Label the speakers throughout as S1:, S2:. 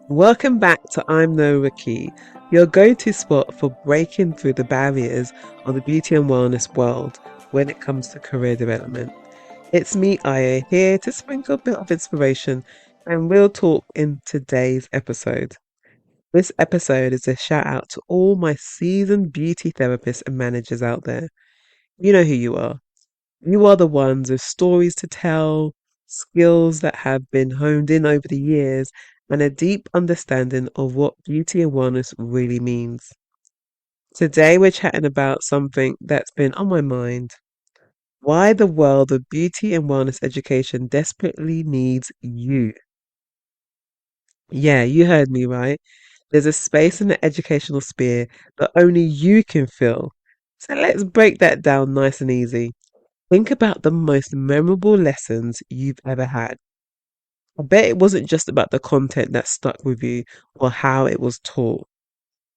S1: Welcome back to I'm No Rookie, your go-to spot for breaking through the barriers of the beauty and wellness world when it comes to career development. It's me, Aya, here to sprinkle a bit of inspiration and real talk in today's episode. This episode is a shout out to all my seasoned beauty therapists and managers out there. You know who you are. You are the ones with stories to tell, skills that have been honed in over the years, and a deep understanding of what beauty and wellness really means. Today, we're chatting about something that's been on my mind: why the world of beauty and wellness education desperately needs you. Yeah, you heard me right. There's a space in the educational sphere that only you can fill. So let's break that down nice and easy. Think about the most memorable lessons you've ever had. I bet it wasn't just about the content that stuck with you or how it was taught.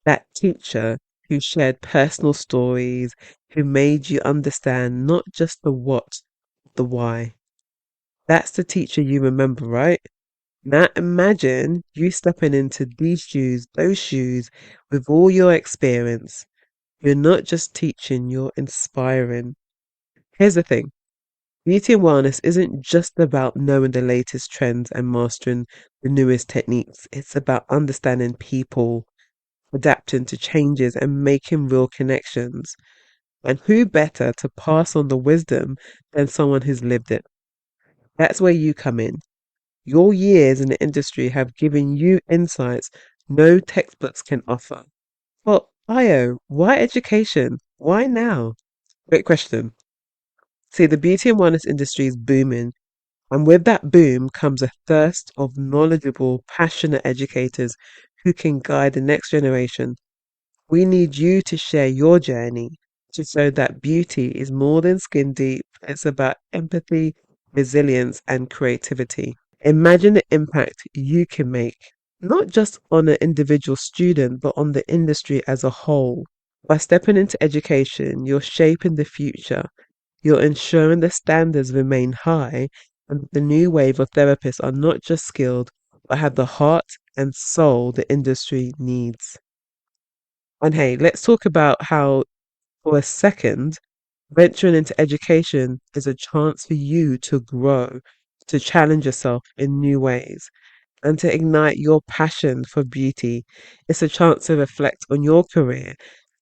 S1: That teacher who shared personal stories, who made you understand not just the what, the why. That's the teacher you remember, right? Now imagine you stepping into those shoes, with all your experience. You're not just teaching, you're inspiring. Here's the thing. Beauty and wellness isn't just about knowing the latest trends and mastering the newest techniques. It's about understanding people, adapting to changes, and making real connections. And who better to pass on the wisdom than someone who's lived it? That's where you come in. Your years in the industry have given you insights no textbooks can offer. Well, Io, why education? Why now? Great question. See, the beauty and wellness industry is booming. And with that boom comes a thirst of knowledgeable, passionate educators who can guide the next generation. We need you to share your journey to show that beauty is more than skin deep. It's about empathy, resilience, and creativity. Imagine the impact you can make, not just on an individual student, but on the industry as a whole. By stepping into education, you're shaping the future. You're ensuring the standards remain high and the new wave of therapists are not just skilled, but have the heart and soul the industry needs. And hey, let's talk about how, for a second, venturing into education is a chance for you to grow, to challenge yourself in new ways, and to ignite your passion for beauty. It's a chance to reflect on your career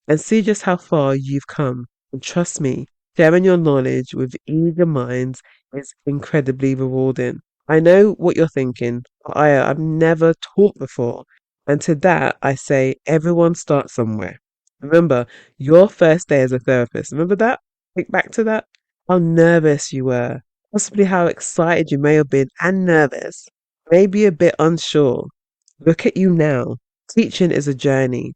S1: and see just how far you've come. And trust me, sharing your knowledge with eager minds is incredibly rewarding. I know what you're thinking. I've never taught before. And to that, I say everyone starts somewhere. Remember, your first day as a therapist. Remember that? Think back to that. How nervous you were. Possibly how excited you may have been and nervous. Maybe a bit unsure. Look at you now. Teaching is a journey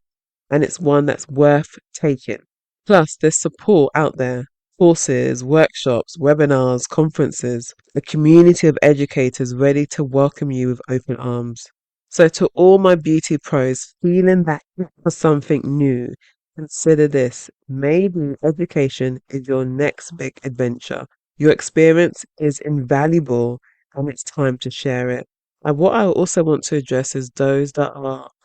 S1: and it's one that's worth taking. Plus, there's support out there: courses, workshops, webinars, conferences, a community of educators ready to welcome you with open arms. So, to all my beauty pros feeling that itch for something new, consider this. Maybe education is your next big adventure. Your experience is invaluable and it's time to share it. And what I also want to address is those that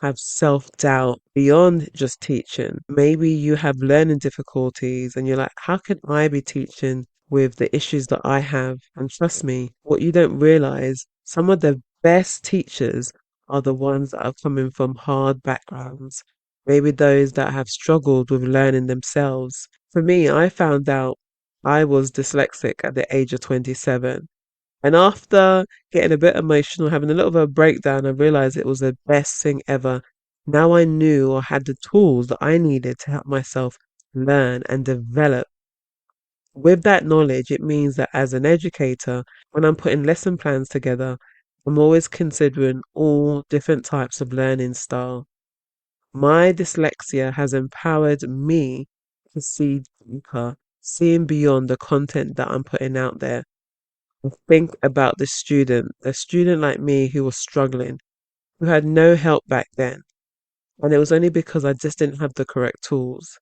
S1: have self-doubt beyond just teaching. Maybe you have learning difficulties and you're like, how can I be teaching with the issues that I have? And trust me, what you don't realize, some of the best teachers are the ones that are coming from hard backgrounds. Maybe those that have struggled with learning themselves. For me, I found out I was dyslexic at the age of 27. And after getting a bit emotional, having a little bit of a breakdown, I realized it was the best thing ever. Now I knew or had the tools that I needed to help myself learn and develop. With that knowledge, it means that as an educator, when I'm putting lesson plans together, I'm always considering all different types of learning style. My dyslexia has empowered me to see deeper, seeing beyond the content that I'm putting out there. Think about the student like me who was struggling, who had no help back then. And it was only because I just didn't have the correct tools.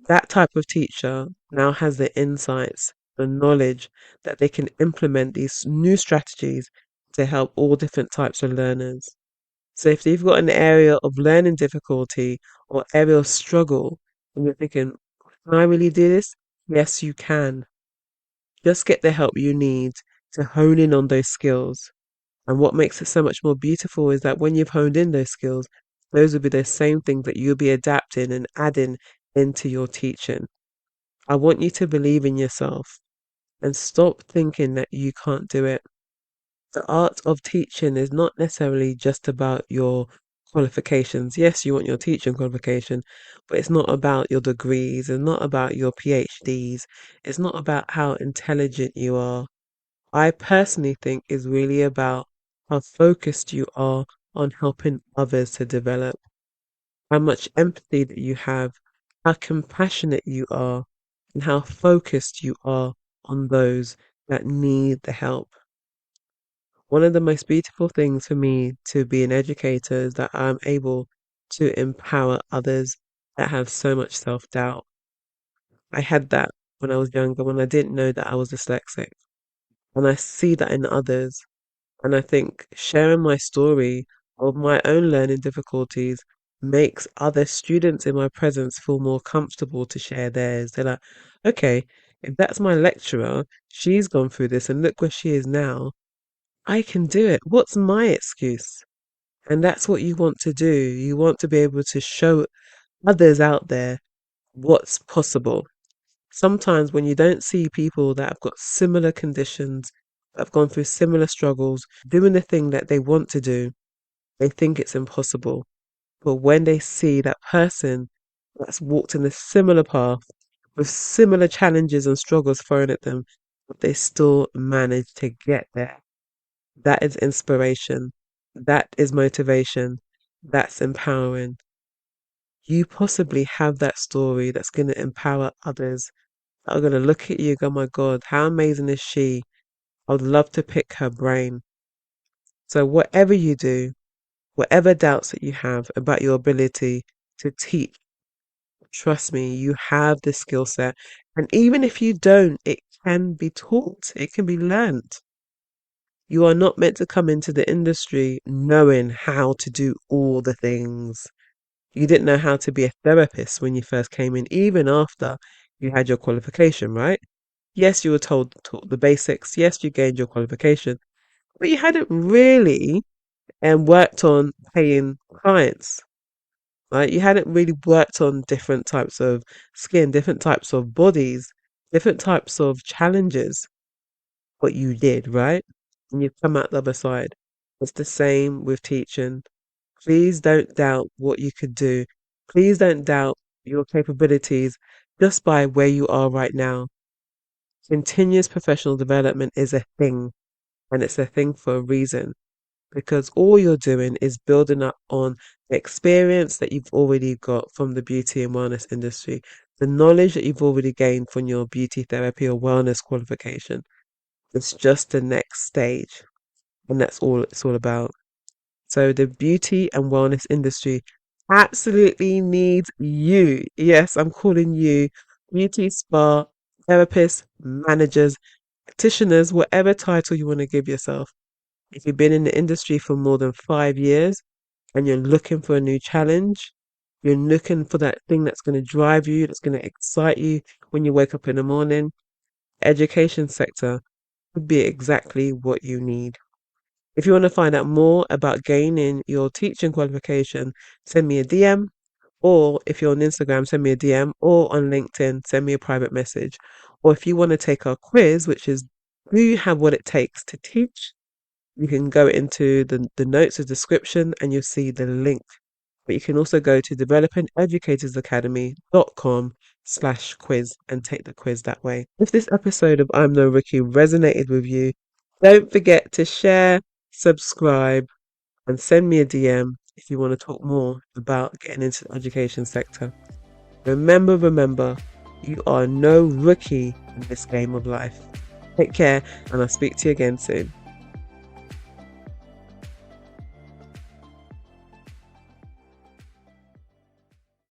S1: That type of teacher now has the insights, the knowledge that they can implement these new strategies to help all different types of learners. So if you've got an area of learning difficulty or area of struggle, and you're thinking, can I really do this? Yes, you can. Just get the help you need to hone in on those skills. And what makes it so much more beautiful is that when you've honed in those skills, those will be the same things that you'll be adapting and adding into your teaching. I want you to believe in yourself and stop thinking that you can't do it. The art of teaching is not necessarily just about your qualifications. Yes, you want your teaching qualification, but it's not about your degrees. It's not about your PhDs. It's not about how intelligent you are. I personally think is really about how focused you are on helping others to develop, how much empathy that you have, how compassionate you are, and how focused you are on those that need the help. One of the most beautiful things for me to be an educator is that I'm able to empower others that have so much self-doubt. I had that when I was younger, when I didn't know that I was dyslexic. And I see that in others. And I think sharing my story of my own learning difficulties makes other students in my presence feel more comfortable to share theirs. They're like, okay, if that's my lecturer, she's gone through this and look where she is now. I can do it. What's my excuse? And that's what you want to do. You want to be able to show others out there what's possible. Sometimes when you don't see people that have got similar conditions, that have gone through similar struggles, doing the thing that they want to do, they think it's impossible. But when they see that person that's walked in a similar path with similar challenges and struggles thrown at them, but they still manage to get there. That is inspiration. That is motivation. That's empowering. You possibly have that story that's going to empower others that are going to look at you and go, my God, how amazing is she? I would love to pick her brain. So, whatever you do, whatever doubts that you have about your ability to teach, trust me, you have the skill set. And even if you don't, it can be taught, it can be learned. You are not meant to come into the industry knowing how to do all the things. You didn't know how to be a therapist when you first came in, even after you had your qualification, right? Yes, you were taught the basics. Yes, you gained your qualification, but you hadn't really worked on paying clients, right? You hadn't really worked on different types of skin, different types of bodies, different types of challenges. But you did, right? And you've come out the other side. It's the same with teaching. Please don't doubt what you could do. Please don't doubt your capabilities just by where you are right now. Continuous professional development is a thing, and it's a thing for a reason, because all you're doing is building up on the experience that you've already got from the beauty and wellness industry, the knowledge that you've already gained from your beauty therapy or wellness qualification. It's just the next stage, and that's all it's all about. So the beauty and wellness industry absolutely needs you. Yes, I'm calling you beauty spa therapists, managers, practitioners, whatever title you want to give yourself. If you've been in the industry for more than 5 years and you're looking for a new challenge, you're looking for that thing that's going to drive you, that's going to excite you when you wake up in the morning, education sector would be exactly what you need. If you want to find out more about gaining your teaching qualification, send me a DM. Or if you're on Instagram, send me a DM. Or on LinkedIn, send me a private message. Or if you want to take our quiz, which is, do you have what it takes to teach? You can go into the notes, the description, and you'll see the link. But you can also go to developingeducatorsacademy.com/quiz and take the quiz that way. If this episode of I'm No Rookie resonated with you, don't forget to share, subscribe, and send me a DM if you want to talk more about getting into the education sector. Remember, you are no rookie in this game of life. Take care, and I'll speak to you again soon.